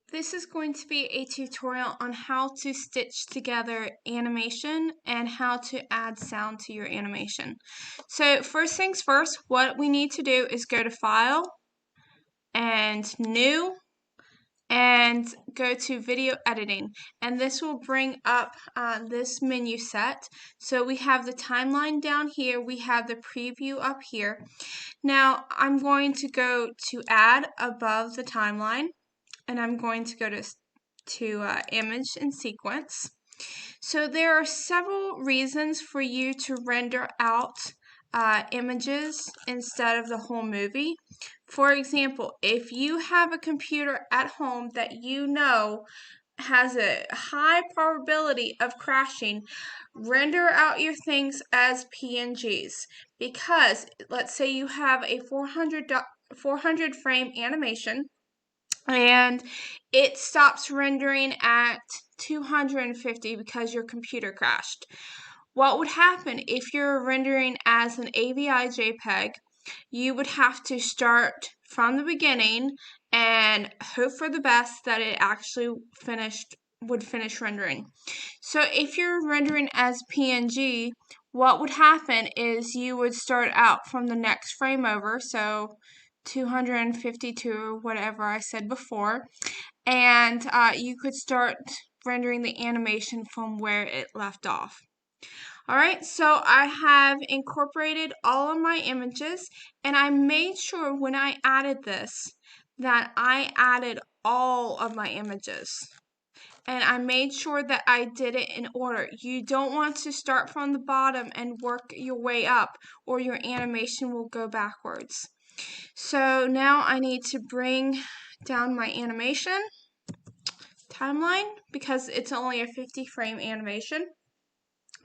This is going to be a tutorial on how to stitch together animation and how to add sound to your animation. So first things first, what we need to do is go to File and New and go to Video Editing, and this will bring up this menu set. So we have the timeline down here, we have the preview up here. Now I'm going to go to Add above the timeline, and I'm going to go to Image and Sequence. So there are several reasons for you to render out images instead of the whole movie. For example, if you have a computer at home that you know has a high probability of crashing, render out your things as PNGs, because let's say you have a 400 frame animation and it stops rendering at 250 because your computer crashed. What would happen if you're rendering as an AVI JPEG? You would have to start from the beginning and hope for the best that it actually would finish rendering. So if you're rendering as PNG, what would happen is you would start out from the next frame over, so 252, whatever I said before, and you could start rendering the animation from where it left off. Alright, so I have incorporated all of my images, and I made sure when I added this that I added all of my images. And I made sure that I did it in order. You don't want to start from the bottom and work your way up, or your animation will go backwards. So now I need to bring down my animation timeline because it's only a 50 frame animation.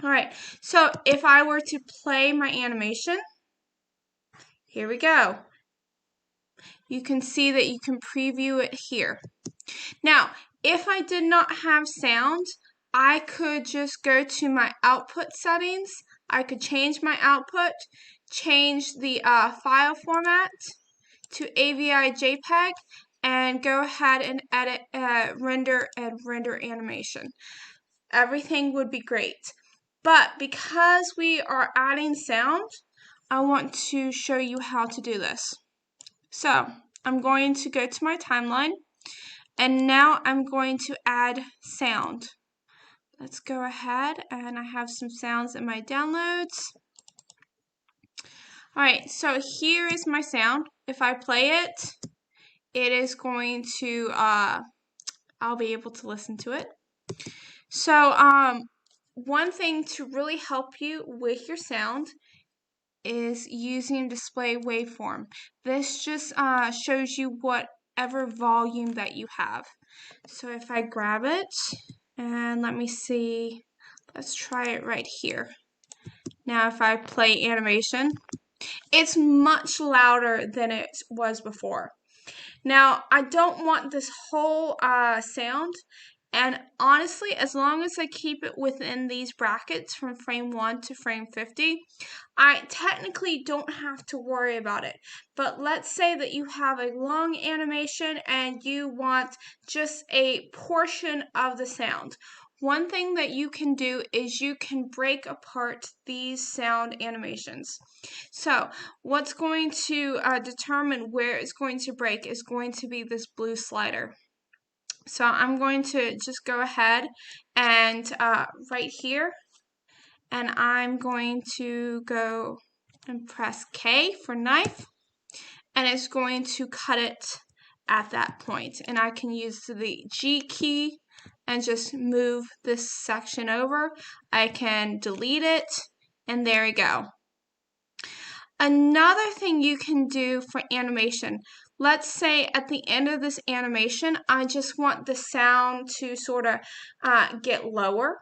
Alright, so if I were to play my animation, here we go. You can see that you can preview it here. Now, if I did not have sound, I could just go to my output settings. I could change my output, change the file format to AVI JPEG, and go ahead and edit, render animation. Everything would be great. But because we are adding sound, I want to show you how to do this. So I'm going to go to my timeline, and now I'm going to add sound. Let's go ahead, and I have some sounds in my downloads. Alright, so here is my sound. If I play it, it is going to, I'll be able to listen to it. So, one thing to really help you with your sound is using display waveform. This just shows you whatever volume that you have. So if I grab it, and let me see, let's try it right here. Now if I play animation, it's much louder than it was before. Now I don't want this whole sound, and honestly, as long as I keep it within these brackets from frame 1 to frame 50, I technically don't have to worry about it. But let's say that you have a long animation and you want just a portion of the sound. One thing that you can do is you can break apart these sound animations. So what's going to determine where it's going to break is going to be this blue slider. So I'm going to just go ahead and right here, and I'm going to go and press K for knife, and it's going to cut it at that point. And I can use the G key and just move this section over. I can delete it, and there we go. Another thing you can do for animation, let's say at the end of this animation, I just want the sound to sort of get lower.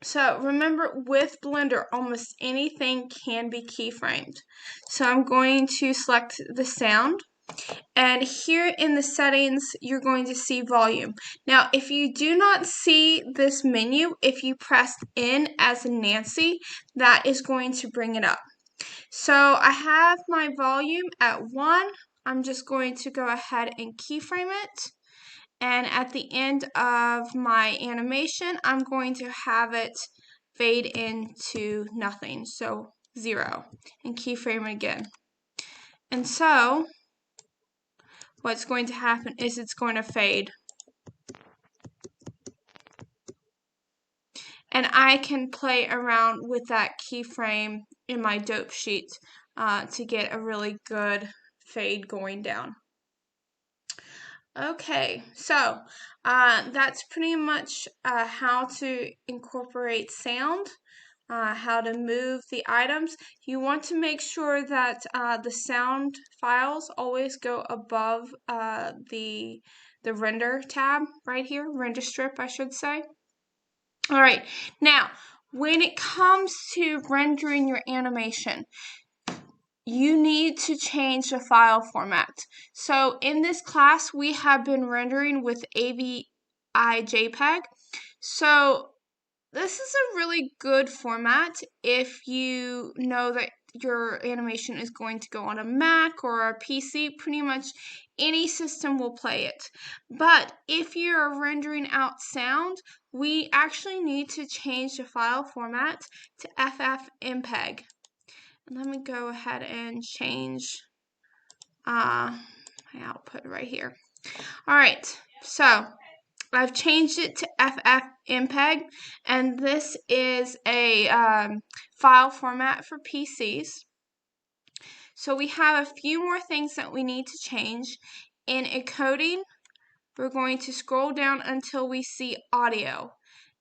So remember, with Blender, almost anything can be keyframed. So I'm going to select the sound, and here in the settings, you're going to see volume. Now, if you do not see this menu, if you press in as in Nancy, that is going to bring it up. So I have my volume at 1. I'm just going to go ahead and keyframe it. And at the end of my animation, I'm going to have it fade into nothing, so 0, and keyframe it again. And so what's going to happen is it's going to fade. And I can play around with that keyframe in my dope sheet to get a really good fade going down. Okay, so that's pretty much how to incorporate sound, how to move the items. You want to make sure that the sound files always go above the render tab right here, render strip, I should say. All right, now when it comes to rendering your animation, you need to change the file format. So in this class, we have been rendering with AVI JPEG. So this is a really good format if you know that your animation is going to go on a Mac or a PC. Pretty much any system will play it. But if you're rendering out sound, we actually need to change the file format to FFmpeg. Let me go ahead and change my output right here. All right, so I've changed it to FFmpeg, and this is a file format for PCs. So we have a few more things that we need to change. In encoding, we're going to scroll down until we see audio.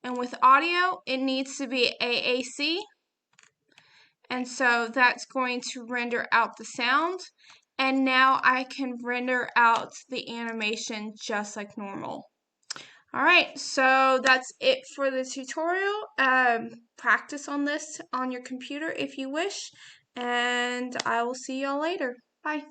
And with audio, it needs to be AAC. And so that's going to render out the sound. And now I can render out the animation just like normal. All right, so that's it for the tutorial. Practice on this on your computer if you wish, and I will see y'all later. Bye.